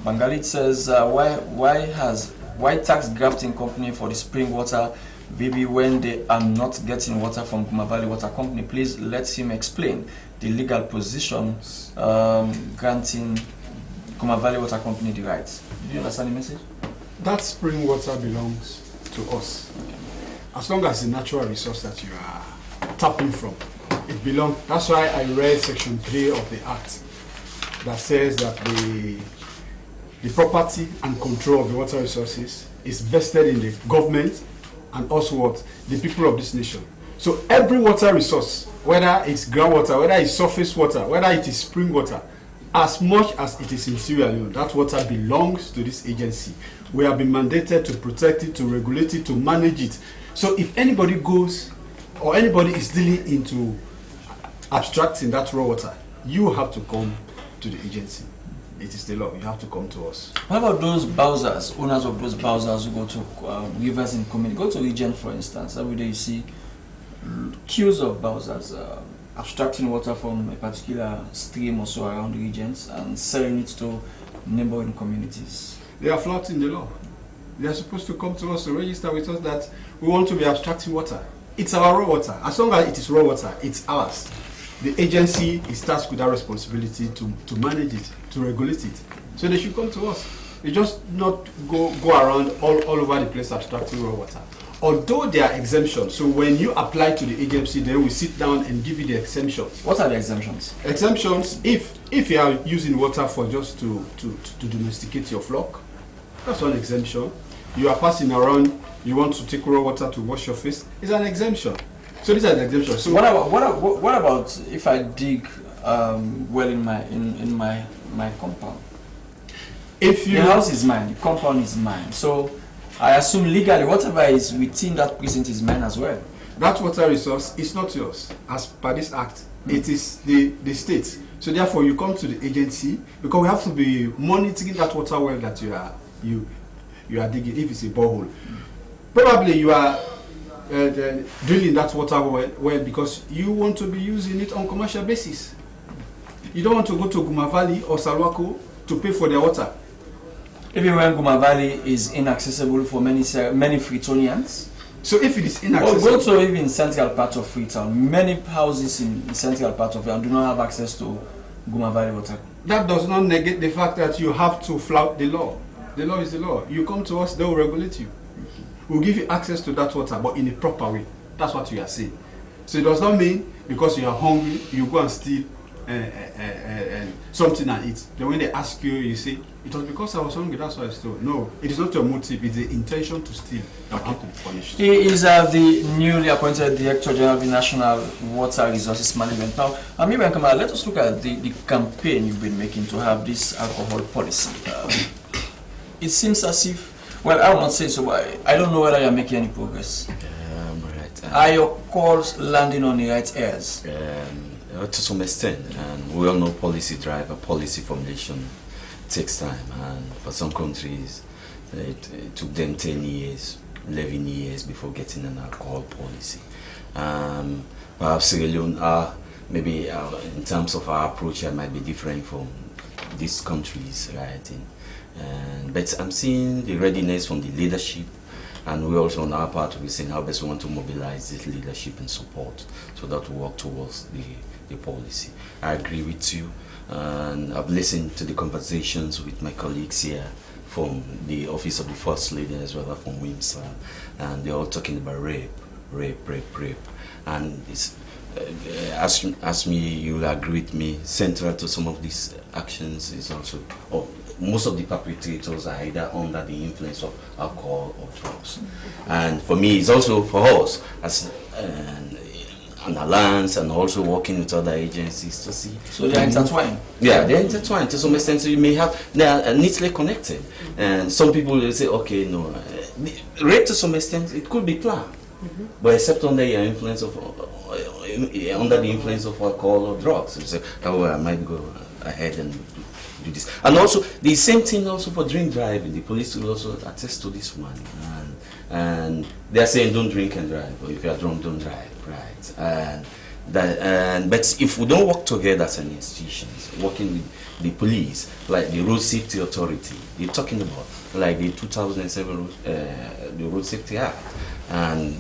Bengali. It says, why tax grafting company for the spring water, maybe when they are not getting water from Guma Valley Water Company? Please let him explain the legal position granting Guma Valley Water Company the rights. Do you understand the message? That spring water belongs to us. Okay. As long as the natural resource that you are tapping from, it belongs. That's why I read section 3 of the act that says that the property and control of the water resources is vested in the government and also what? The people of this nation. So every water resource, whether it's groundwater, whether it's surface water, whether it is spring water, as much as it is in Sierra Leone, that water belongs to this agency. We have been mandated to protect it, to regulate it, to manage it. So if anybody goes or anybody is dealing into abstracting that raw water, you have to come to the agency. It is the law. You have to come to us. What about those bowsers, owners of those bowsers who go to rivers in community? Go to region, for instance. Every day you see queues of bowsers abstracting water from a particular stream or so around the regions and selling it to neighboring communities. They are flouting the law. They are supposed to come to us to register with us that we want to be abstracting water. It's our raw water. As long as it is raw water, it's ours. The agency is tasked with that responsibility to manage it, to regulate it. So they should come to us. They just not go around all over the place abstracting raw water. Although there are exemptions, so when you apply to the agency, then we sit down and give you the exemptions. What are the exemptions? Exemptions, if you are using water for just to domesticate your flock, that's one exemption. You are passing around, you want to take raw water to wash your face, it's an exemption. So these are the exemptions. So what about if I dig well in my compound? If the house is mine, the compound is mine. So I assume legally whatever is within that precinct is mine as well. That water resource is not yours as per this act. It is the state. So therefore you come to the agency because we have to be monitoring that water well that you are digging. If it's a borehole, probably you are drilling that water well because you want to be using it on commercial basis. You don't want to go to Guma Valley or Salwako to pay for their water. Even when Guma Valley is inaccessible for many Freetonians. So if it is inaccessible, go to even central part of Freetown. Many houses in the central part of Freetown do not have access to Guma Valley water. That does not negate the fact that you have to flout the law. The law is the law. You come to us, they will regulate you. We'll give you access to that water, but in a proper way. That's what we are saying. So it does not mean because you are hungry, you go and steal something and eat. Then when they ask you, you say, it was because I was hungry, that's why I stole. No, it is not your motive, it's the intention to steal that have to be punished. He is the newly appointed Director General of the National Water Resources Management. Now, Amir and Kamala, let us look at the campaign you've been making to have this alcohol policy. It seems as if, well, I will not say so, but I don't know whether you're making any progress. Right. Are your calls landing on the right ears? To some extent, and we all know policy formulation takes time, and for some countries it took them 10 years, 11 years before getting an alcohol policy. Perhaps Sierra Leone, maybe in terms of our approach, it might be different from these countries, right? But I'm seeing the readiness from the leadership, and we also on our part we're saying how best we want to mobilize this leadership and support so that we work towards the policy. I agree with you. and I've listened to the conversations with my colleagues here from the Office of the First Lady as well as from WIMSA, and they're all talking about rape. And it's, ask me, you'll agree with me, central to some of these actions is also, most of the perpetrators are either under the influence of alcohol or drugs. And for me, it's also for us as an alliance and also working with other agencies to see. So they're intertwined? Yeah, they're intertwined to some extent. So you may have, they are neatly connected. And some people will say, okay, no, rape to some extent, it could be planned. But except under the influence of alcohol or drugs, you say, oh, I might go ahead and do this. And also the same thing also for drink driving. The police will also attest to this one, and they are saying don't drink and drive, or if you are drunk, don't drive, right? But if we don't work together as an institution, working with the police, like the Road Safety Authority, they're talking about like the 2007 the Road Safety Act, and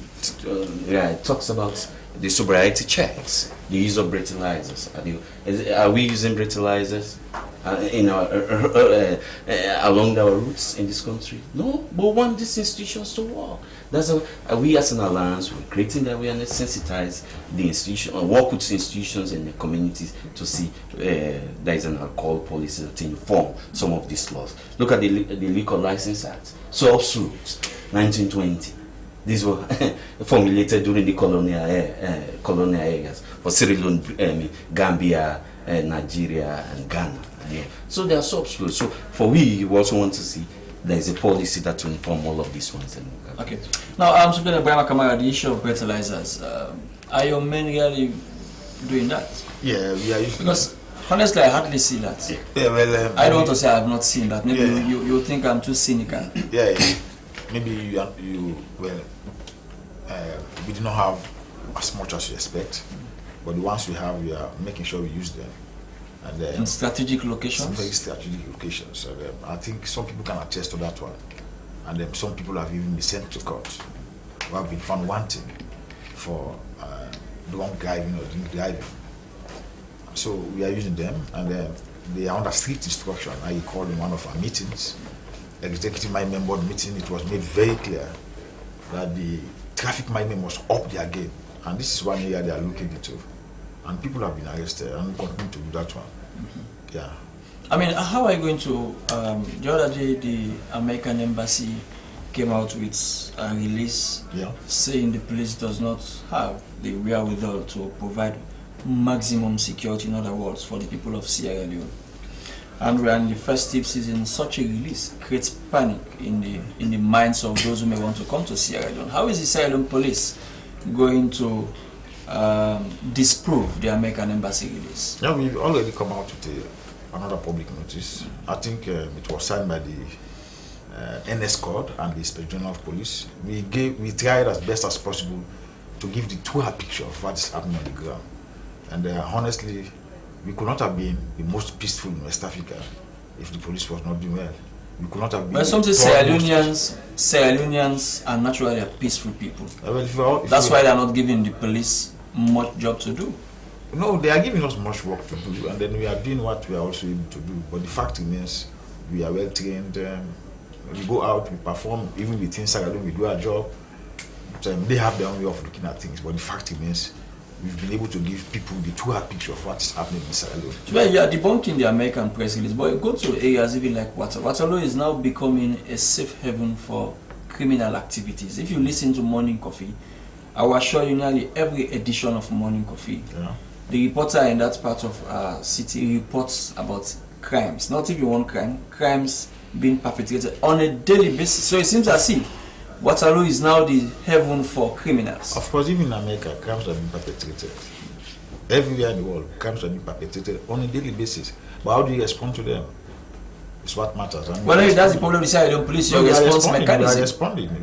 it talks about the sobriety checks, the use of breathalyzers. Are we using breathalyzers in our along our routes in this country? No, but we want these institutions to work. That's how we as an alliance, we're creating the awareness, sensitize the institution, work with institutions and the communities to see there is an alcohol policy to inform some of these laws. Look at the Liquor License Act, Subs 1920. These were formulated during the colonial areas for Sierra Leone, Gambia, Nigeria, and Ghana. Yeah. So they are substitutes. So for we also want to see there is a policy that will inform all of these ones. Okay. Now, speaking of Kamara, the issue of breathalyzers, are your men really doing that? Yeah, we are using. Because honestly, I hardly see that. Yeah, well, I don't want to say I have not seen that. Maybe you think I'm too cynical. Yeah. Maybe you we do not have as much as you expect, but the ones we have, we are making sure we use them. And in strategic locations? Some very strategic locations. And, I think some people can attest to that one. And some people have even been sent to court who have been found wanting for drunk driving or drink driving. So we are using them, and they are under strict instruction. I recall in one of our meetings, executive management board meeting, it was made very clear that the traffic management must up their game, and this is one area they are looking into, and people have been arrested and we continue to do that one. Yeah. I mean, how are you going to, the other day the American embassy came out with a release saying the police does not have the wherewithal to provide maximum security, in other words, for the people of Sierra Leone. And we are in the festive season. Such a release creates panic in the minds of those who may want to come to Sierra Leone. How is the Sierra Leone police going to disprove the American embassy release? Yeah, we've already come out with another public notice. I think it was signed by the NS Code and the Inspector General of Police. We tried as best as possible to give the truer picture of what is happening on the ground. And honestly, we could not have been the most peaceful in West Africa if the police was not doing well. We could not have been. But some say Sierra Leoneans are naturally peaceful people. Well, that's why they are not giving the police much job to do. No, they are giving us much work to do, and then we are doing what we are also able to do. But the fact remains, we are well trained. We go out, we perform, even within Sierra Leone, we do our job. But, they have their own way of looking at things, but the fact remains, we've been able to give people the truer picture of what is happening in Sierra Leone. Well, you are debunking the American press release, but you go to areas even like Waterloo is now becoming a safe haven for criminal activities. If you listen to Morning Coffee, I will assure you nearly every edition of Morning Coffee, the reporter in that part of our city reports about crimes, not if you want crimes being perpetrated on a daily basis. So it seems as if Waterloo is now the heaven for criminals. Of course, even in America, crimes have been perpetrated. Everywhere in the world, crimes have been perpetrated on a daily basis. But how do you respond to them? It's what matters. Well, that's the problem with the police, your response mechanism.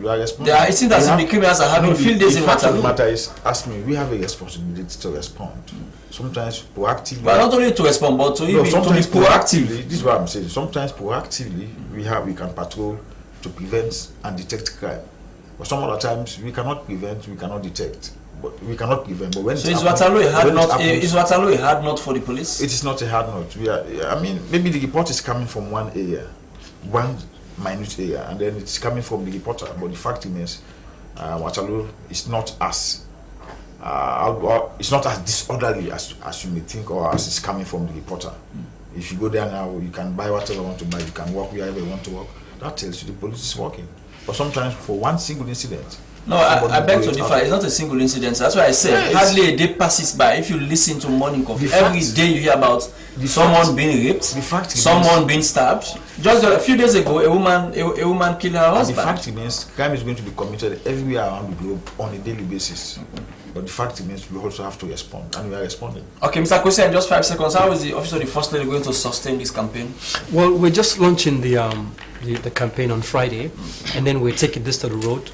You are responding. It seems as if the criminals are having field days in Waterloo. The matter is, ask me, we have a responsibility to respond. Sometimes proactively. But not only to respond, but to even to be proactive. This is what I'm saying. Sometimes proactively, we can patrol to prevent and detect crime. But some other times, we cannot prevent, we cannot detect. but we cannot give them. But when so is Waterloo a hard nut? Is Waterloo a hard nut for the police? It is not a hard nut. I mean, maybe the report is coming from one area, one minute area, and then it's coming from the reporter. But the fact remains, Waterloo is not as disorderly as you may think, or as it's coming from the reporter. If you go there now, you can buy whatever you want to buy. You can walk wherever you want to walk. That tells you the police is working. But sometimes for one single incident. No, I beg to differ. It's not a single incident. That's why I said hardly a day passes by. If you listen to Morning Coffee, every day you hear about someone being raped, someone being stabbed. Just a few days ago, a woman killed her husband. The fact remains, crime is going to be committed everywhere around the globe on a daily basis. But the fact remains, we also have to respond, and we are responding. Okay, Mr. Kwesi, in just 5 seconds, how is the Office of the First Lady going to sustain this campaign? Well, we're just launching the campaign on Friday, and then we're taking this to the road.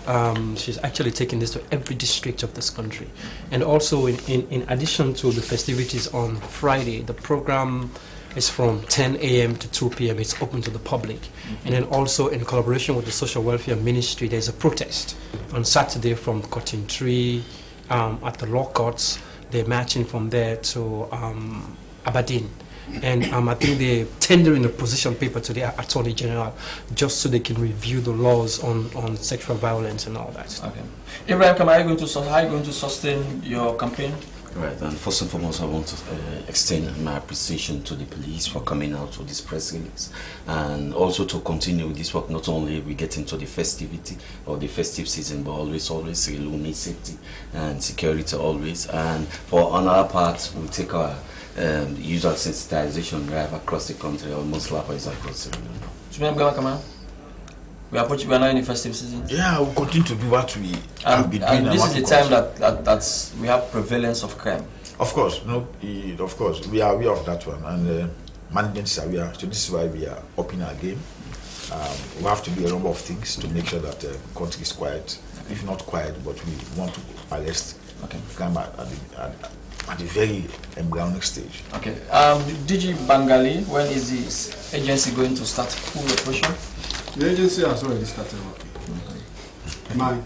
She's actually taking this to every district of this country. And also, in addition to the festivities on Friday, the program is from 10 a.m. to 2 p.m. It's open to the public. And then also, in collaboration with the Social Welfare Ministry, there's a protest on Saturday from Cotton Tree, at the law courts. They're marching from there to Aberdeen. And I think they're tendering a position paper to the Attorney General just so they can review the laws on sexual violence and all that. Okay. Ibrahim, how are you going to sustain your campaign? Right, and first and foremost, I want to extend my appreciation to the police for coming out with this press release, and also to continue with this work. Not only we get into the festivity or the festive season, but always Lumi safety and security always. And for on our part, we take our usual sensitization drive across the country, almost likewise across the region. We are now in the festive season. Yeah, we'll continue to do what we have been doing. And this is the time that we have prevalence of crime. Of course, of course, we are aware of that one, and management is aware. So this is why we are upping our game. We have to do a number of things to make sure that the country is quiet. If not quiet, but we want to arrest crime at the very embryonic stage. Okay. DG Bangali, when is this agency going to start full operation? The agency has already started working.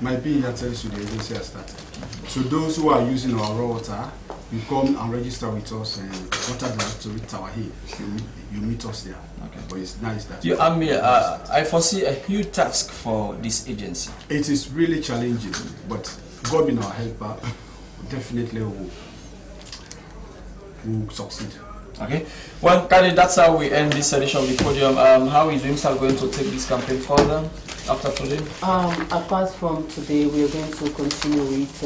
My being here tells you the agency has started. So those who are using our raw water, you come and register with us and water directory Tower Hill. You meet us there. Okay. But it's nice that I foresee a huge task for this agency. It is really challenging, but God being our helper, definitely will succeed. Okay. Well, Kadi, that's how we end this edition of the Podium. How is WIMSA going to take this campaign further after today? Apart from today, we are going to continue with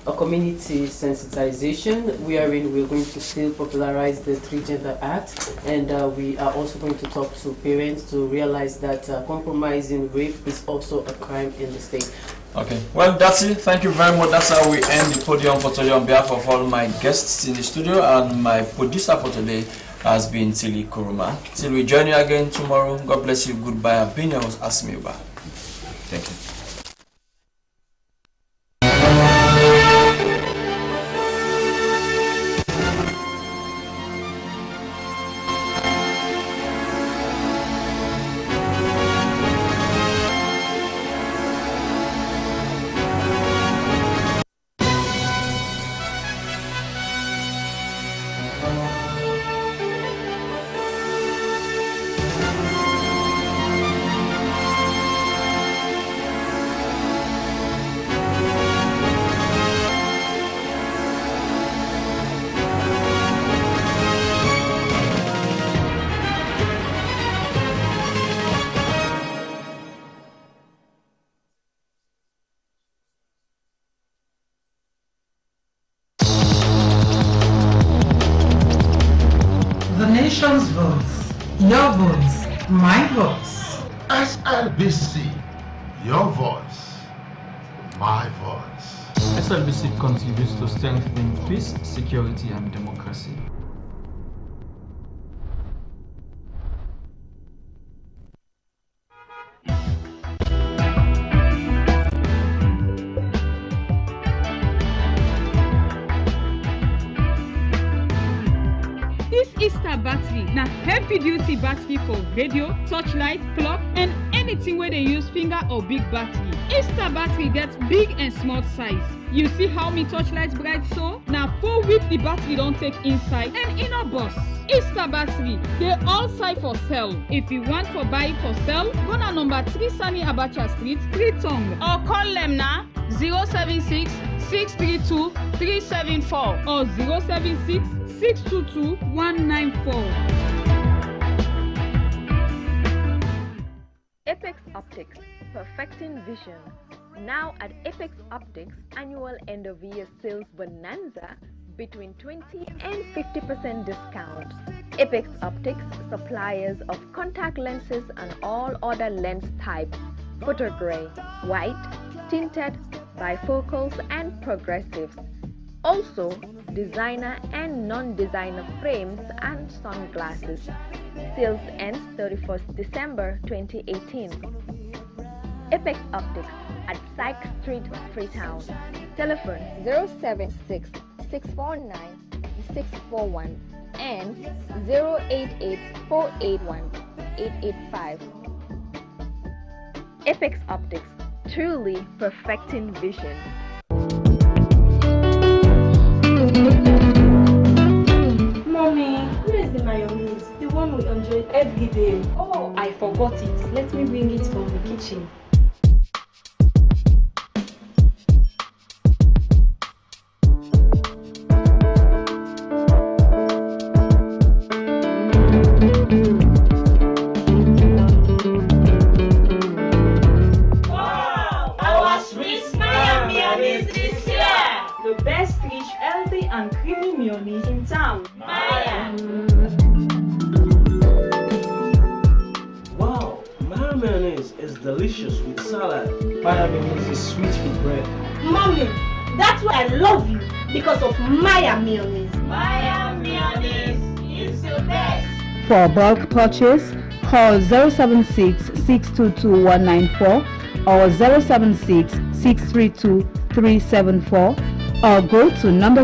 a community sensitization, wherein we are going to still popularize the Three Gender Act, and we are also going to talk to parents to realize that compromising rape is also a crime in the state. Okay, well, that's it. Thank you very much. That's how we end the Podium for today on behalf of all my guests in the studio, and my producer for today has been Tilly Kuruma. Till we join you again tomorrow, God bless you. Goodbye. I've been your host, Asmiuba. Thank you. Nation's voice, your voice, my voice. SLBC, your voice, my voice. SLBC contributes to strengthening peace, security, and democracy. This Easter battery na heavy duty battery for radio, torchlight, clock and any anything where they use finger or big battery. Easter battery gets big and small size. You see how me touchlight bright so? Now 4 weeks the battery don't take inside and inner bus. Easter battery, they all side for sale. If you want for buy for sale, go to number 3 Sani Abacha Street, 3 Tong, or call them now 076 632 374 or 076 622 194. Apex Optics, perfecting vision. Now at Apex Optics, annual end-of-year sales bonanza between 20 and 50% discount. Apex Optics, suppliers of contact lenses and all other lens types, photo gray, white, tinted, bifocals and progressives. Also, designer and non-designer frames and sunglasses. Sales ends 31st December 2018. Apex Optics at Syke Street, Freetown. Telephone 076 649 641 and 088 481 885. Apex Optics, truly perfecting vision. Mommy, where is the mayonnaise? The one we enjoy every day. Oh, I forgot it. Let me bring it from the kitchen. And creamy mayonnaise in town. Maya! Wow, Maya mayonnaise is delicious with salad. Maya mayonnaise is sweet with bread. Mommy, that's why I love you, because of Maya mayonnaise. Maya mayonnaise is the best. For bulk purchase, call 076-622-194 or 076-632-374 or go to number